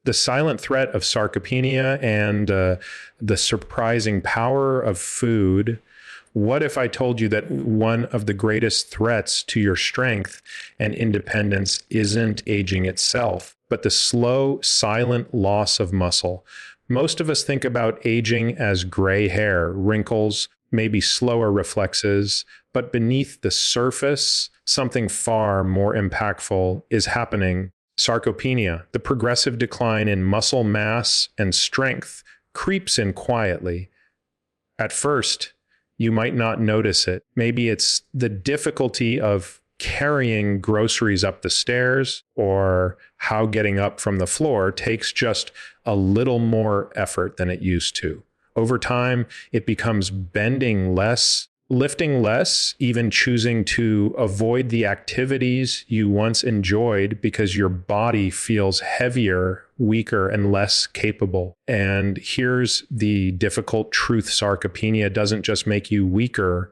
The silent threat of sarcopenia and the surprising power of food. What if I told you that one of the greatest threats to your strength and independence isn't aging itself, but the slow, silent loss of muscle? Most of us think about aging as gray hair, wrinkles, maybe slower reflexes, but beneath the surface, something far more impactful is happening. Sarcopenia, the progressive decline in muscle mass and strength, creeps in quietly. At first, you might not notice it. Maybe it's the difficulty of carrying groceries up the stairs, or how getting up from the floor takes just a little more effort than it used to. Over time, it becomes bending less, lifting less, even choosing to avoid the activities you once enjoyed because your body feels heavier, weaker, and less capable. And here's the difficult truth: sarcopenia doesn't just make you weaker,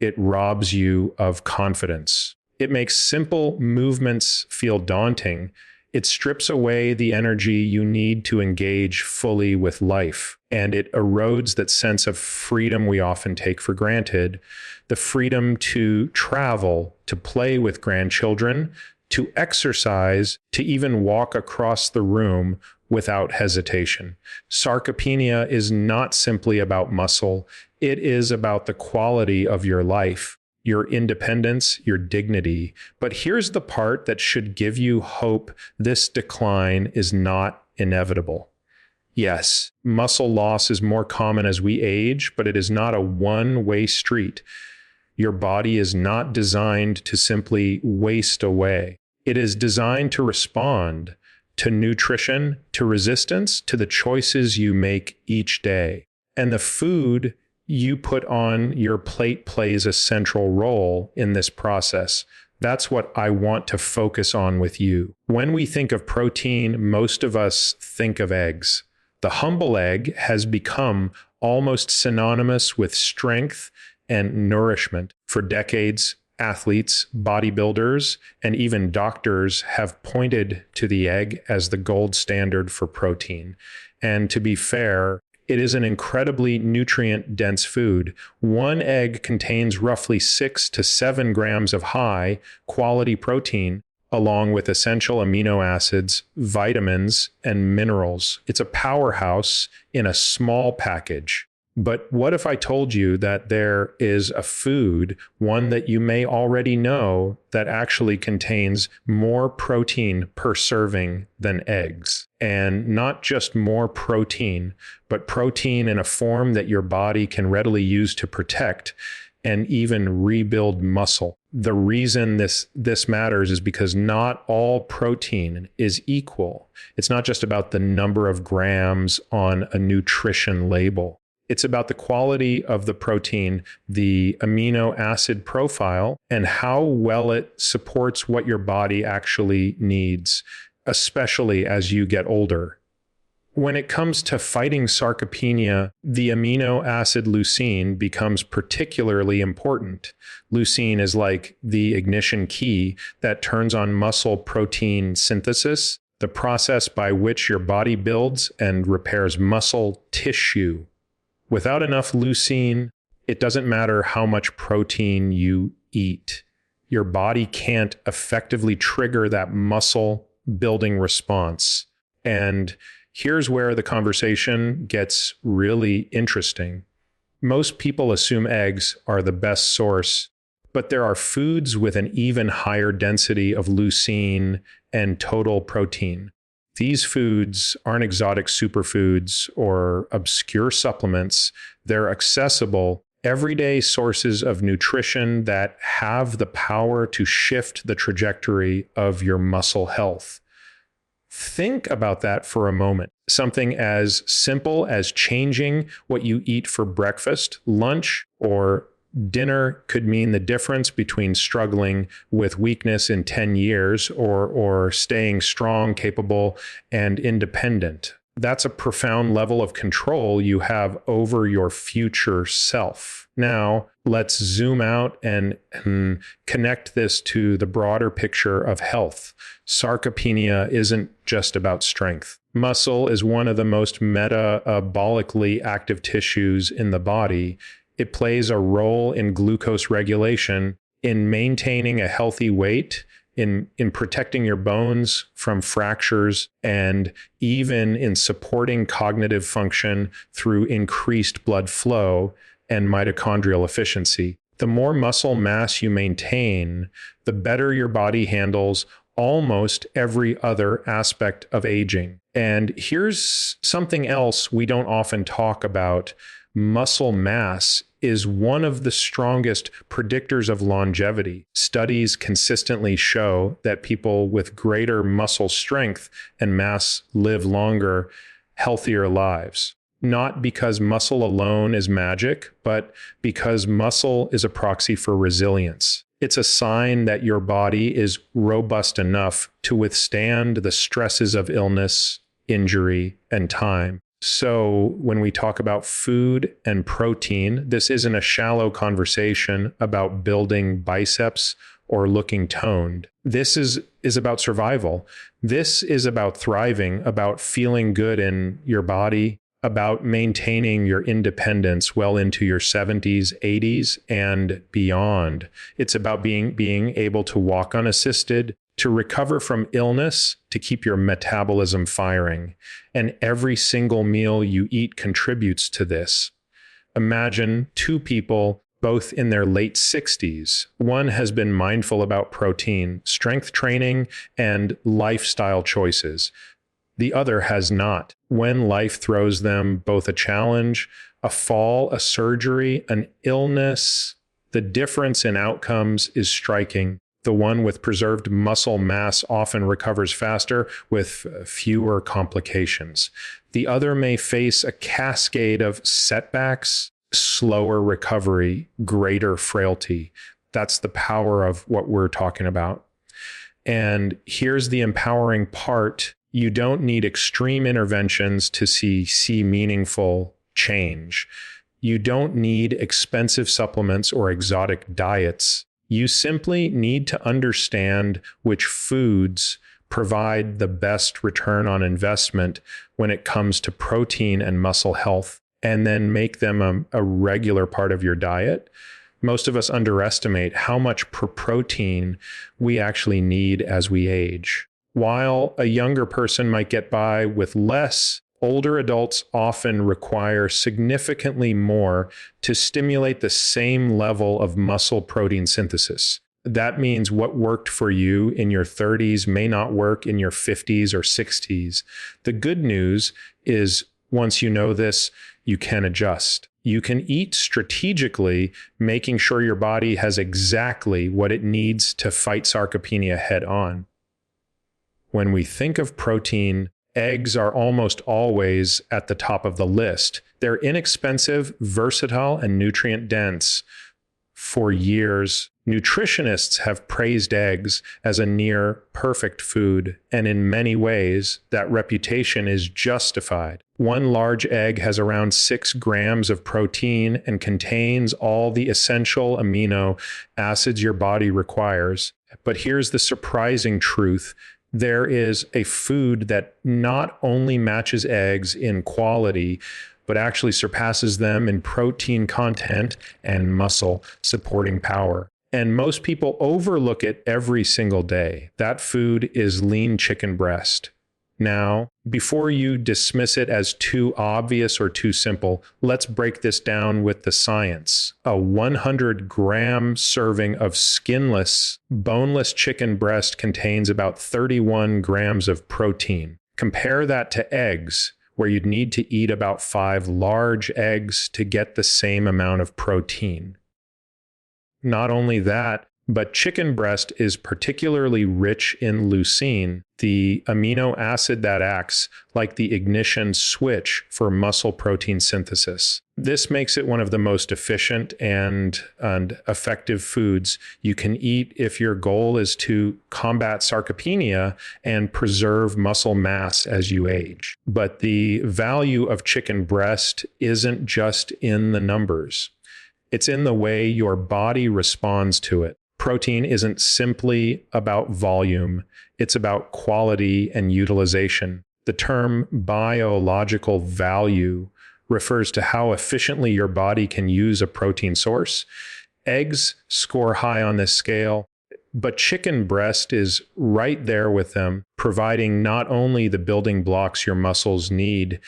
it robs you of confidence. It makes simple movements feel daunting. It strips away the energy you need to engage fully with life, and it erodes that sense of freedom we often take for granted. The freedom to travel, to play with grandchildren, to exercise, to even walk across the room without hesitation. Sarcopenia is not simply about muscle. It is about the quality of your life, your independence, your dignity. But here's the part that should give you hope: this decline is not inevitable. Yes, muscle loss is more common as we age, but it is not a one-way street. Your body is not designed to simply waste away. It is designed to respond to nutrition, to resistance, to the choices you make each day. And the food you put on your plate plays a central role in this process. That's what I want to focus on with you. When we think of protein, most of us think of eggs. The humble egg has become almost synonymous with strength and nourishment. For decades, athletes, bodybuilders, and even doctors have pointed to the egg as the gold standard for protein. And to be fair, it is an incredibly nutrient-dense food. One egg contains roughly 6 to 7 grams of high-quality protein, along with essential amino acids, vitamins, and minerals. It's a powerhouse in a small package. But what if I told you that there is a food, one that you may already know, that actually contains more protein per serving than eggs? And not just more protein, but protein in a form that your body can readily use to protect and even rebuild muscle. The reason this matters is because not all protein is equal. It's not just about the number of grams on a nutrition label. It's about the quality of the protein, the amino acid profile, and how well it supports what your body actually needs, especially as you get older. When it comes to fighting sarcopenia, the amino acid leucine becomes particularly important. Leucine is like the ignition key that turns on muscle protein synthesis, the process by which your body builds and repairs muscle tissue. Without enough leucine, it doesn't matter how much protein you eat. Your body can't effectively trigger that muscle building response. And here's where the conversation gets really interesting. Most people assume eggs are the best source, but there are foods with an even higher density of leucine and total protein. These foods aren't exotic superfoods or obscure supplements. They're accessible, everyday sources of nutrition that have the power to shift the trajectory of your muscle health. Think about that for a moment. Something as simple as changing what you eat for breakfast, lunch, or dinner could mean the difference between struggling with weakness in 10 years or staying strong, capable, and independent. That's a profound level of control you have over your future self. Now, Let's zoom out and connect this to the broader picture of health. Sarcopenia isn't just about strength. Muscle is one of the most metabolically active tissues in the body. It plays a role in glucose regulation, in maintaining a healthy weight, in protecting your bones from fractures, and even in supporting cognitive function through increased blood flow and mitochondrial efficiency. The more muscle mass you maintain, the better your body handles almost every other aspect of aging. And here's something else we don't often talk about. Muscle mass is one of the strongest predictors of longevity. Studies consistently show that people with greater muscle strength and mass live longer, healthier lives. Not because muscle alone is magic, but because muscle is a proxy for resilience. It's a sign that your body is robust enough to withstand the stresses of illness, injury, and time. So when we talk about food and protein, this isn't a shallow conversation about building biceps or looking toned. This is about survival. This is about thriving, about feeling good in your body, about maintaining your independence well into your 70s, 80s, and beyond. It's about being able to walk unassisted, to recover from illness, to keep your metabolism firing. And every single meal you eat contributes to this. Imagine two people, both in their late 60s. One has been mindful about protein, strength training, and lifestyle choices. The other has not. When life throws them both a challenge, a fall, a surgery, an illness, the difference in outcomes is striking. The one with preserved muscle mass often recovers faster with fewer complications. The other may face a cascade of setbacks, slower recovery, greater frailty. That's the power of what we're talking about. And here's the empowering part. You don't need extreme interventions to see meaningful change. You don't need expensive supplements or exotic diets. You simply need to understand which foods provide the best return on investment when it comes to protein and muscle health, and then make them a regular part of your diet. Most of us underestimate how much protein we actually need as we age. While a younger person might get by with less, older adults often require significantly more to stimulate the same level of muscle protein synthesis. That means what worked for you in your 30s may not work in your 50s or 60s. The good news is once you know this, you can adjust. You can eat strategically, making sure your body has exactly what it needs to fight sarcopenia head on. When we think of protein, eggs are almost always at the top of the list. They're inexpensive, versatile, and nutrient dense. For years, nutritionists have praised eggs as a near perfect food, and in many ways, that reputation is justified. One large egg has around 6 grams of protein and contains all the essential amino acids your body requires. But here's the surprising truth. There is a food that not only matches eggs in quality, but actually surpasses them in protein content and muscle supporting power. And most people overlook it every single day. That food is lean chicken breast. Now, before you dismiss it as too obvious or too simple, let's break this down with the science. A 100-gram serving of skinless, boneless chicken breast contains about 31 grams of protein. Compare that to eggs, where you'd need to eat about 5 large eggs to get the same amount of protein. Not only that, but chicken breast is particularly rich in leucine, the amino acid that acts like the ignition switch for muscle protein synthesis. This makes it one of the most efficient and effective foods you can eat if your goal is to combat sarcopenia and preserve muscle mass as you age. But the value of chicken breast isn't just in the numbers. It's in the way your body responds to it. Protein isn't simply about volume, it's about quality and utilization. The term biological value refers to how efficiently your body can use a protein source. Eggs score high on this scale, but chicken breast is right there with them, providing not only the building blocks your muscles need,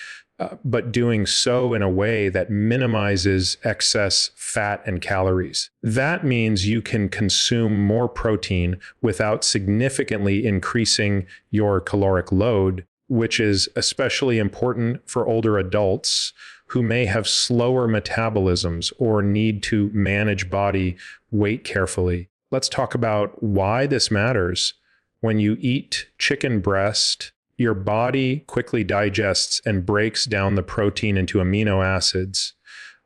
but doing so in a way that minimizes excess fat and calories. That means you can consume more protein without significantly increasing your caloric load, which is especially important for older adults who may have slower metabolisms or need to manage body weight carefully. Let's talk about why this matters. When you eat chicken breast, your body quickly digests and breaks down the protein into amino acids.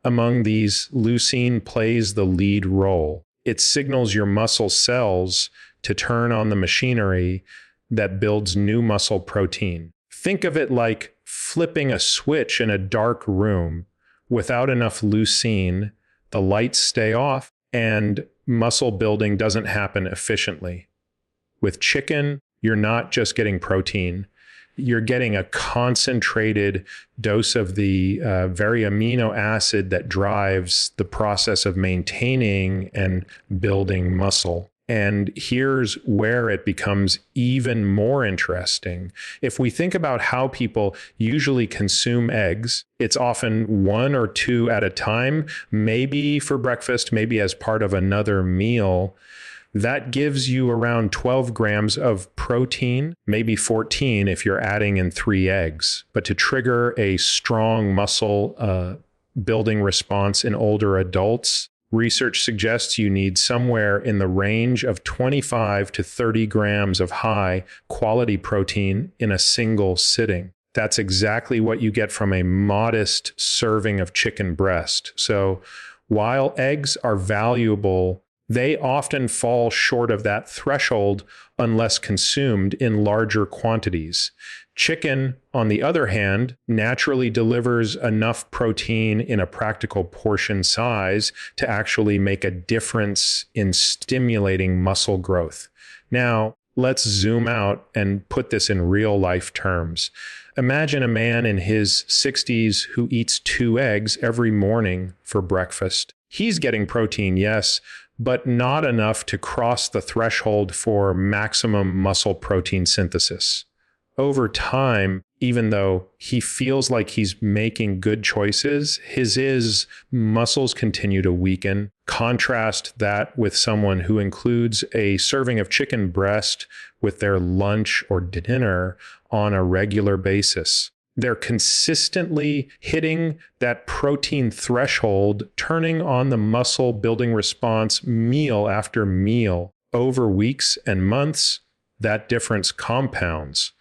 Among these, leucine plays the lead role. It signals your muscle cells to turn on the machinery that builds new muscle protein. Think of it like flipping a switch in a dark room. Without enough leucine, the lights stay off and muscle building doesn't happen efficiently. With chicken, you're not just getting protein. You're getting a concentrated dose of the very amino acid that drives the process of maintaining and building muscle. And here's where it becomes even more interesting. If we think about how people usually consume eggs, it's often one or two at a time, maybe for breakfast, maybe as part of another meal. That gives you around 12 grams of protein, maybe 14 if you're adding in 3 eggs. But to trigger a strong muscle building response in older adults, research suggests you need somewhere in the range of 25 to 30 grams of high quality protein in a single sitting. That's exactly what you get from a modest serving of chicken breast. So while eggs are valuable, they often fall short of that threshold unless consumed in larger quantities. Chicken, on the other hand, naturally delivers enough protein in a practical portion size to actually make a difference in stimulating muscle growth. Now, let's zoom out and put this in real life terms. Imagine a man in his 60s who eats 2 eggs every morning for breakfast. He's getting protein, yes, but not enough to cross the threshold for maximum muscle protein synthesis. Over time, even though he feels like he's making good choices, his muscles continue to weaken. Contrast that with someone who includes a serving of chicken breast with their lunch or dinner on a regular basis. They're consistently hitting that protein threshold, turning on the muscle building response meal after meal. Over weeks and months, that difference compounds.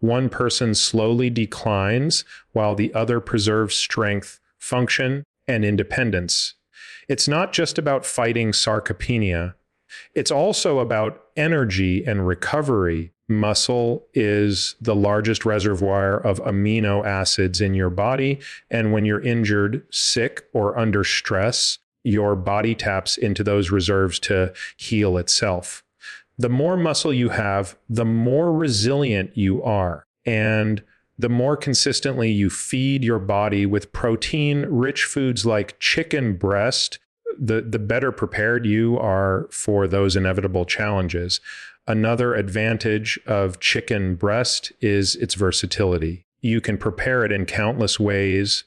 One person slowly declines while the other preserves strength, function, and independence. It's not just about fighting sarcopenia. It's also about energy and recovery. Muscle is the largest reservoir of amino acids in your body. And when you're injured, sick, or under stress, your body taps into those reserves to heal itself. The more muscle you have, the more resilient you are. And the more consistently you feed your body with protein-rich foods like chicken breast, the better prepared you are for those inevitable challenges. Another advantage of chicken breast is its versatility. You can prepare it in countless ways: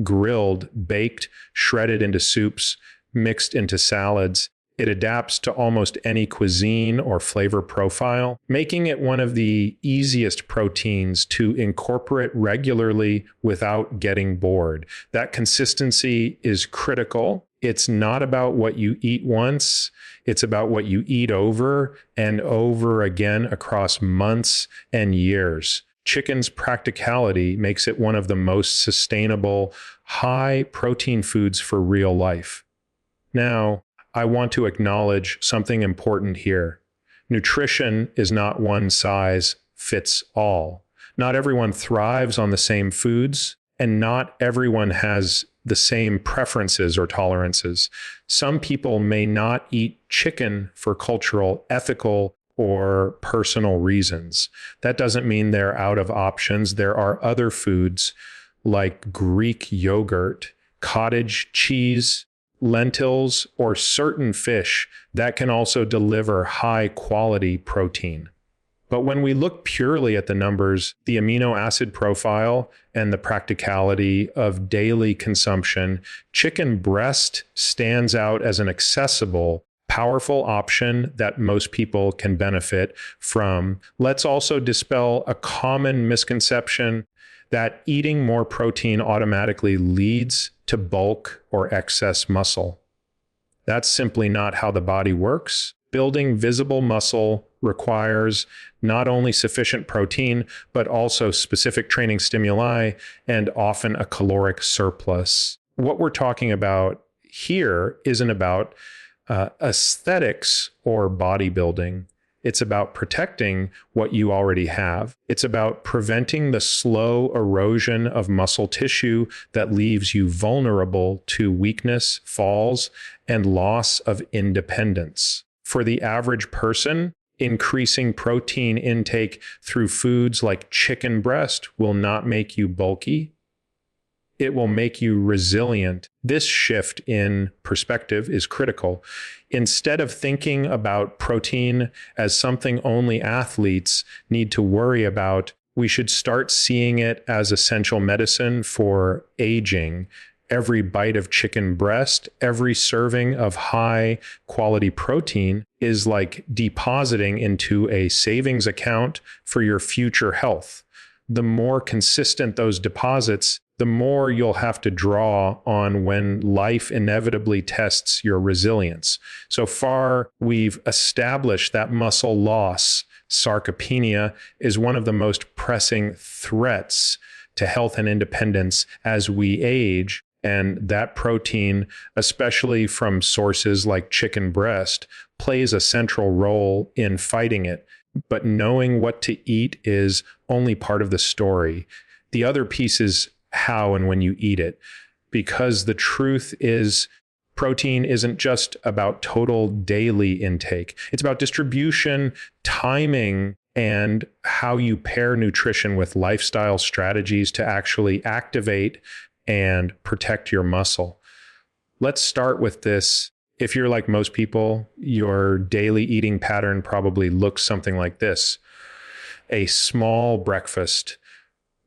grilled, baked, shredded into soups, mixed into salads. It adapts to almost any cuisine or flavor profile, making it one of the easiest proteins to incorporate regularly without getting bored. That consistency is critical. It's not about what you eat once. It's about what you eat over and over again across months and years. Chicken's practicality makes it one of the most sustainable, high protein foods for real life. Now, I want to acknowledge something important here. Nutrition is not one size fits all. Not everyone thrives on the same foods, and not everyone has the same preferences or tolerances. Some people may not eat chicken for cultural, ethical, or personal reasons. That doesn't mean they're out of options. There are other foods like Greek yogurt, cottage cheese, lentils, or certain fish that can also deliver high quality protein. But when we look purely at the numbers, the amino acid profile and the practicality of daily consumption, chicken breast stands out as an accessible, powerful option that most people can benefit from. Let's also dispel a common misconception that eating more protein automatically leads to bulk or excess muscle. That's simply not how the body works. Building visible muscle requires not only sufficient protein, but also specific training stimuli and often a caloric surplus. What we're talking about here isn't about aesthetics or bodybuilding. It's about protecting what you already have. It's about preventing the slow erosion of muscle tissue that leaves you vulnerable to weakness, falls, and loss of independence. For the average person, increasing protein intake through foods like chicken breast will not make you bulky. It will make you resilient. This shift in perspective is critical. Instead of thinking about protein as something only athletes need to worry about, we should start seeing it as essential medicine for aging. Every bite of chicken breast, every serving of high quality protein is like depositing into a savings account for your future health. The more consistent those deposits, the more you'll have to draw on when life inevitably tests your resilience. So far, we've established that muscle loss, sarcopenia, is one of the most pressing threats to health and independence as we age. And that protein, especially from sources like chicken breast, plays a central role in fighting it. But knowing what to eat is only part of the story. The other piece is how and when you eat it, because the truth is protein isn't just about total daily intake. It's about distribution, timing, and how you pair nutrition with lifestyle strategies to actually activate and protect your muscle. Let's start with this. If you're like most people, your daily eating pattern probably looks something like this. A small breakfast,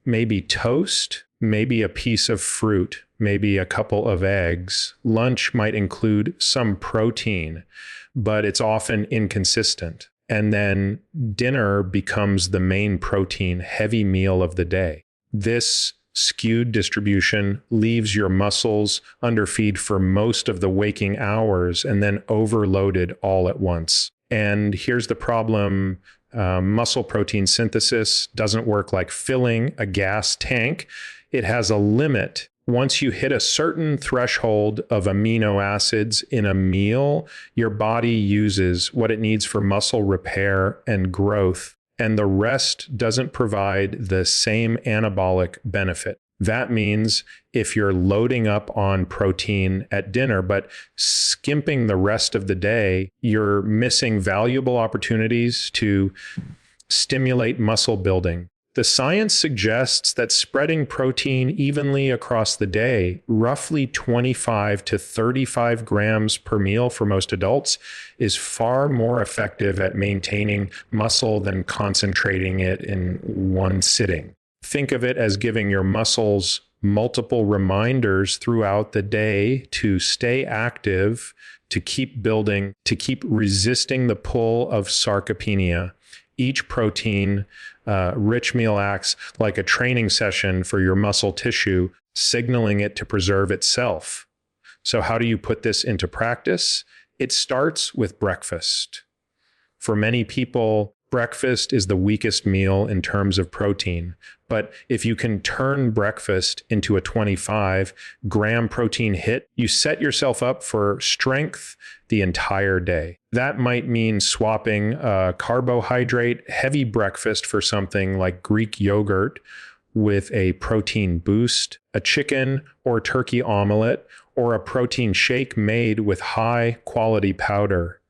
maybe toast, maybe a piece of fruit, maybe a couple of eggs. Lunch might include some protein, but it's often inconsistent. And then dinner becomes the main protein heavy meal of the day. This skewed distribution leaves your muscles underfeed for most of the waking hours and then overloaded all at once. And here's the problem. Muscle protein synthesis doesn't work like filling a gas tank. It has a limit. Once you hit a certain threshold of amino acids in a meal, your body uses what it needs for muscle repair and growth, and the rest doesn't provide the same anabolic benefit. That means if you're loading up on protein at dinner, but skimping the rest of the day, you're missing valuable opportunities to stimulate muscle building. The science suggests that spreading protein evenly across the day, roughly 25 to 35 grams per meal for most adults, is far more effective at maintaining muscle than concentrating it in one sitting. Think of it as giving your muscles multiple reminders throughout the day to stay active, to keep building, to keep resisting the pull of sarcopenia. Each protein rich meal acts like a training session for your muscle tissue, signaling it to preserve itself. So how do you put this into practice? It starts with breakfast. For many people, breakfast is the weakest meal in terms of protein. But if you can turn breakfast into a 25-gram protein hit, you set yourself up for strength the entire day. That might mean swapping a carbohydrate-heavy breakfast for something like Greek yogurt with a protein boost, a chicken or turkey omelet, or a protein shake made with high quality powder.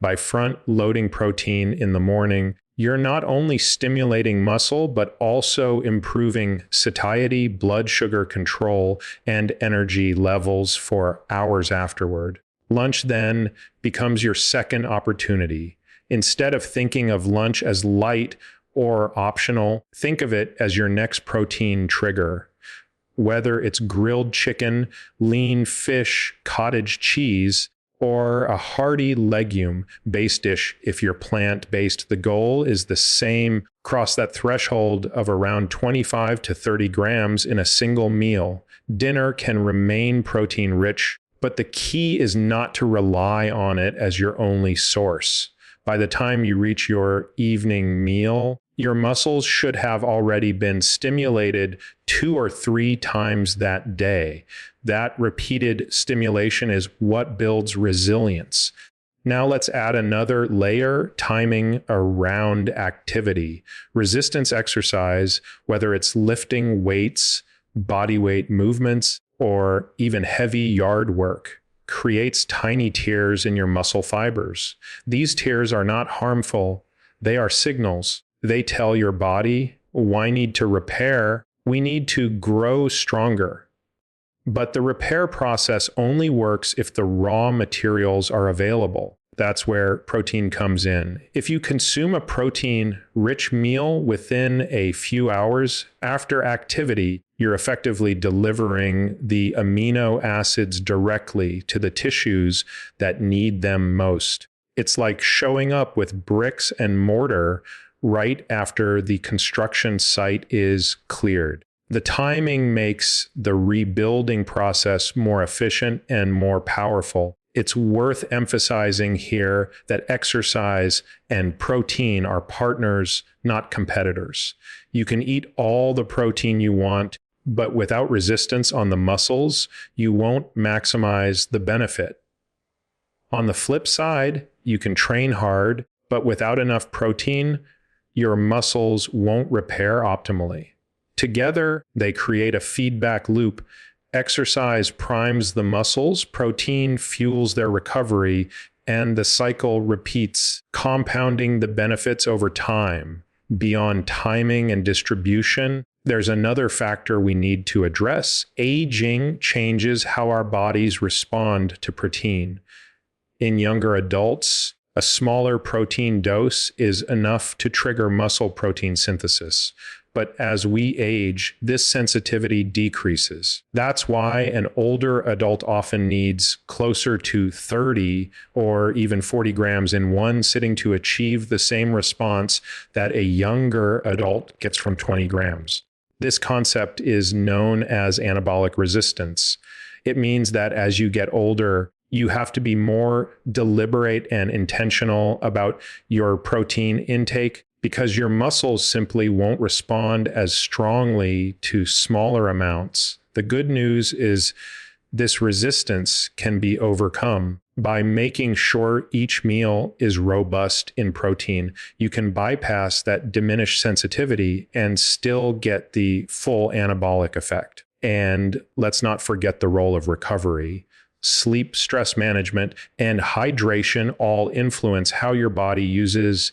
By front loading protein in the morning, you're not only stimulating muscle, but also improving satiety, blood sugar control, and energy levels for hours afterward. Lunch then becomes your second opportunity. Instead of thinking of lunch as light or optional, think of it as your next protein trigger. Whether it's grilled chicken, lean fish, cottage cheese, or a hearty legume-based dish if you're plant-based, the goal is the same. Cross that threshold of around 25 to 30 grams in a single meal. Dinner can remain protein-rich, but the key is not to rely on it as your only source. By the time you reach your evening meal, your muscles should have already been stimulated 2 or 3 times that day. That repeated stimulation is what builds resilience. Now let's add another layer: timing around activity. Resistance exercise, whether it's lifting weights, body weight movements, or even heavy yard work, creates tiny tears in your muscle fibers. These tears are not harmful. They are signals. They tell your body, "I need to repair. We need to grow stronger." But the repair process only works if the raw materials are available. That's where protein comes in. If you consume a protein-rich meal within a few hours after activity, you're effectively delivering the amino acids directly to the tissues that need them most. It's like showing up with bricks and mortar right after the construction site is cleared. The timing makes the rebuilding process more efficient and more powerful. It's worth emphasizing here that exercise and protein are partners, not competitors. You can eat all the protein you want, but without resistance on the muscles, you won't maximize the benefit. On the flip side, you can train hard, but without enough protein, your muscles won't repair optimally. Together, they create a feedback loop. Exercise primes the muscles, protein fuels their recovery, and the cycle repeats, compounding the benefits over time. Beyond timing and distribution, there's another factor we need to address. Aging changes how our bodies respond to protein. In younger adults, a smaller protein dose is enough to trigger muscle protein synthesis. But as we age, this sensitivity decreases. That's why an older adult often needs closer to 30 or even 40 grams in one sitting to achieve the same response that a younger adult gets from 20 grams. This concept is known as anabolic resistance. It means that as you get older, you have to be more deliberate and intentional about your protein intake, because your muscles simply won't respond as strongly to smaller amounts. The good news is this resistance can be overcome by making sure each meal is robust in protein. You can bypass that diminished sensitivity and still get the full anabolic effect. And let's not forget the role of recovery. Sleep, stress management, and hydration all influence how your body uses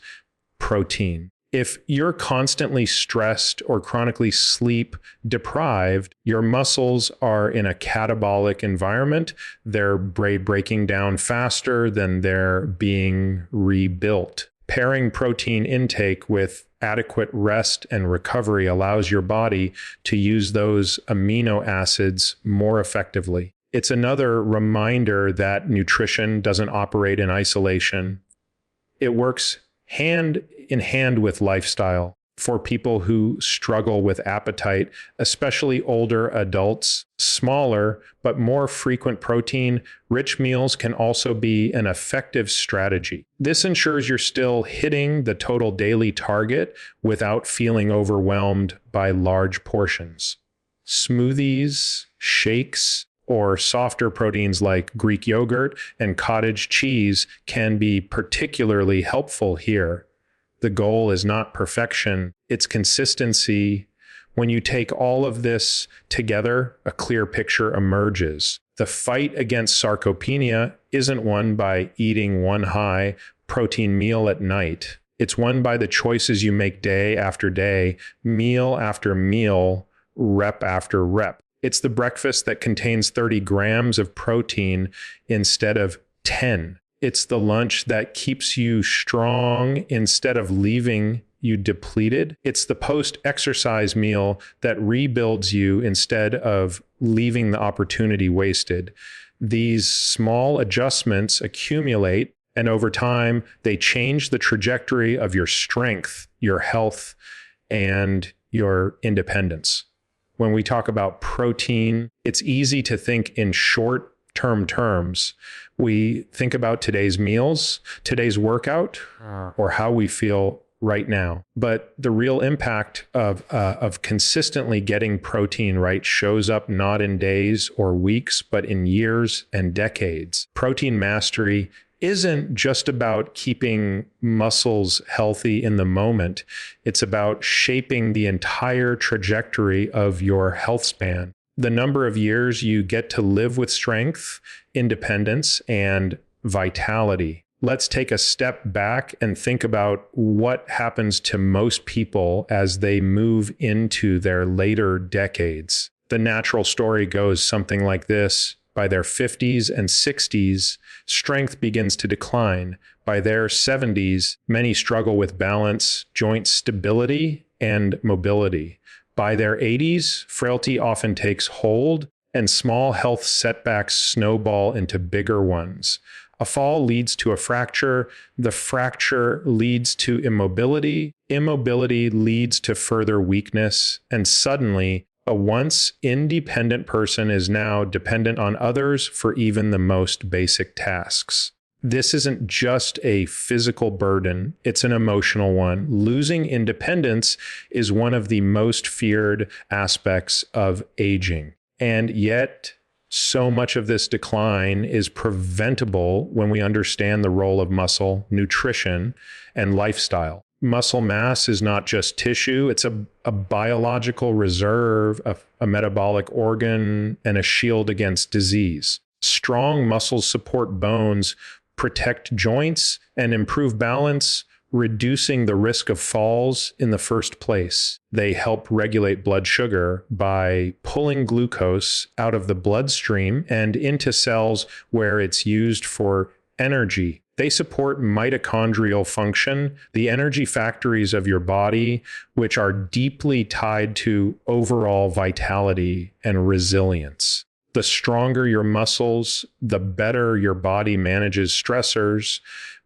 protein. If you're constantly stressed or chronically sleep deprived, your muscles are in a catabolic environment. They're breaking down faster than they're being rebuilt. Pairing protein intake with adequate rest and recovery allows your body to use those amino acids more effectively. It's another reminder that nutrition doesn't operate in isolation. It works hand in hand with lifestyle. For people who struggle with appetite, especially older adults, smaller but more frequent protein-rich meals can also be an effective strategy. This ensures you're still hitting the total daily target without feeling overwhelmed by large portions. Smoothies, shakes, or softer proteins like Greek yogurt and cottage cheese can be particularly helpful here. The goal is not perfection, it's consistency, When you take all of this together, a clear picture emerges. The fight against sarcopenia isn't won by eating one high protein meal at night. It's won by the choices you make day after day, meal after meal, rep after rep. It's the breakfast that contains 30 grams of protein instead of 10. It's the lunch that keeps you strong instead of leaving you depleted. It's the post-exercise meal that rebuilds you instead of leaving the opportunity wasted. These small adjustments accumulate, and over time, they change the trajectory of your strength, your health, and your independence. When we talk about protein, it's easy to think in short-term terms. We think about today's meals, today's workout, or how we feel right now. But the real impact of consistently getting protein right shows up not in days or weeks, but in years and decades. Protein mastery isn't just about keeping muscles healthy in the moment. It's about shaping the entire trajectory of your health span. The number of years you get to live with strength, independence, and vitality. Let's take a step back and think about what happens to most people as they move into their later decades. The natural story goes something like this. By their 50s and 60s, strength begins to decline. By their 70s, many struggle with balance, joint stability, and mobility. By their 80s, frailty often takes hold, and small health setbacks snowball into bigger ones. A fall leads to a fracture. The fracture leads to immobility. Immobility leads to further weakness. And suddenly, a once independent person is now dependent on others for even the most basic tasks. This isn't just a physical burden, it's an emotional one. Losing independence is one of the most feared aspects of aging. And yet, so much of this decline is preventable when we understand the role of muscle, nutrition, and lifestyle. Muscle mass is not just tissue, it's a biological reserve, a metabolic organ, and a shield against disease. Strong muscles support bones, protect joints, and improve balance, reducing the risk of falls in the first place. They help regulate blood sugar by pulling glucose out of the bloodstream and into cells where it's used for energy. They support mitochondrial function, the energy factories of your body, which are deeply tied to overall vitality and resilience. The stronger your muscles, the better your body manages stressors,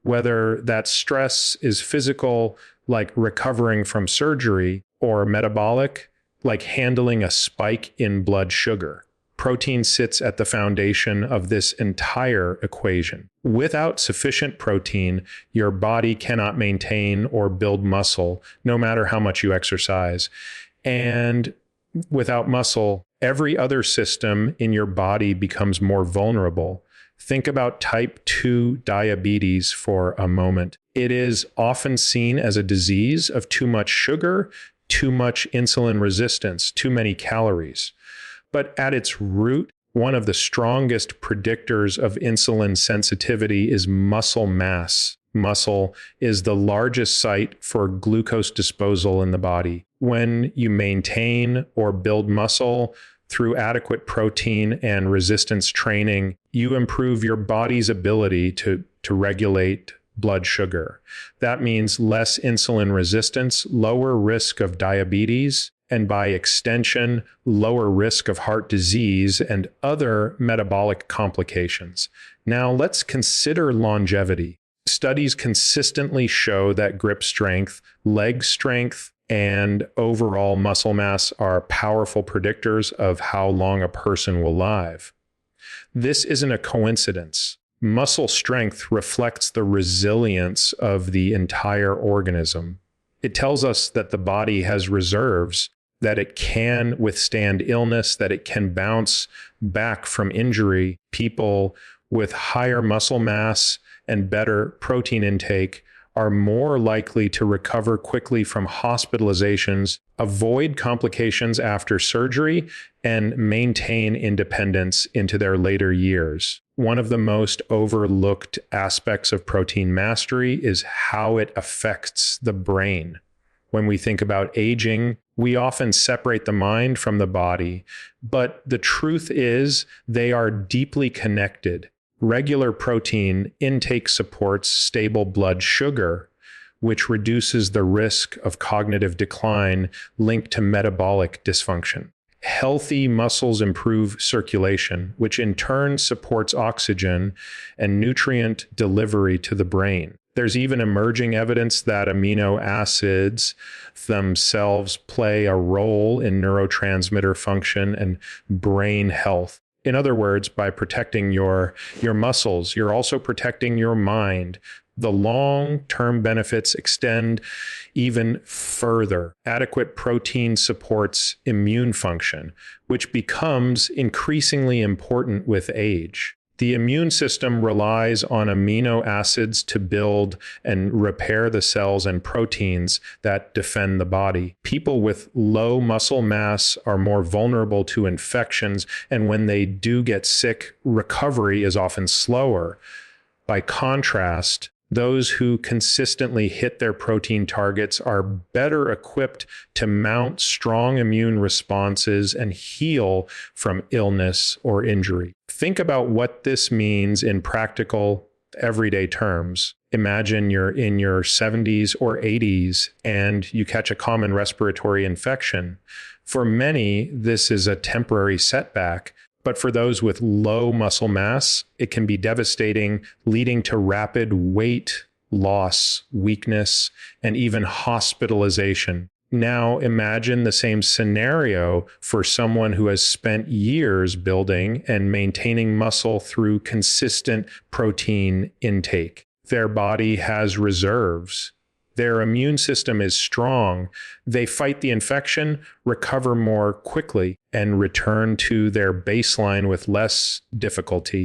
whether that stress is physical, like recovering from surgery, or metabolic, like handling a spike in blood sugar. Protein sits at the foundation of this entire equation. Without sufficient protein, your body cannot maintain or build muscle, no matter how much you exercise. And without muscle, every other system in your body becomes more vulnerable. Think about type 2 diabetes for a moment. It is often seen as a disease of too much sugar, too much insulin resistance, too many calories. But at its root, one of the strongest predictors of insulin sensitivity is muscle mass. Muscle is the largest site for glucose disposal in the body. When you maintain or build muscle through adequate protein and resistance training, you improve your body's ability to regulate blood sugar. That means less insulin resistance, lower risk of diabetes, and by extension, lower risk of heart disease and other metabolic complications. Now let's consider longevity. Studies consistently show that grip strength, leg strength, and overall muscle mass are powerful predictors of how long a person will live. This isn't a coincidence. Muscle strength reflects the resilience of the entire organism. It tells us that the body has reserves, that it can withstand illness, that it can bounce back from injury. People with higher muscle mass and better protein intake are more likely to recover quickly from hospitalizations, avoid complications after surgery, and maintain independence into their later years. One of the most overlooked aspects of protein mastery is how it affects the brain. When we think about aging, we often separate the mind from the body, but the truth is they are deeply connected. Regular protein intake supports stable blood sugar, which reduces the risk of cognitive decline linked to metabolic dysfunction. Healthy muscles improve circulation, which in turn supports oxygen and nutrient delivery to the brain. There's even emerging evidence that amino acids themselves play a role in neurotransmitter function and brain health. In other words, by protecting your muscles, you're also protecting your mind. The long-term benefits extend even further. Adequate protein supports immune function, which becomes increasingly important with age. The immune system relies on amino acids to build and repair the cells and proteins that defend the body. People with low muscle mass are more vulnerable to infections, and when they do get sick, recovery is often slower. By contrast, those who consistently hit their protein targets are better equipped to mount strong immune responses and heal from illness or injury. Think about what this means in practical, everyday terms. Imagine you're in your 70s or 80s and you catch a common respiratory infection. For many, this is a temporary setback. But for those with low muscle mass, it can be devastating, leading to rapid weight loss, weakness, and even hospitalization. Now imagine the same scenario for someone who has spent years building and maintaining muscle through consistent protein intake. Their body has reserves. Their immune system is strong. They fight the infection, recover more quickly, and return to their baseline with less difficulty.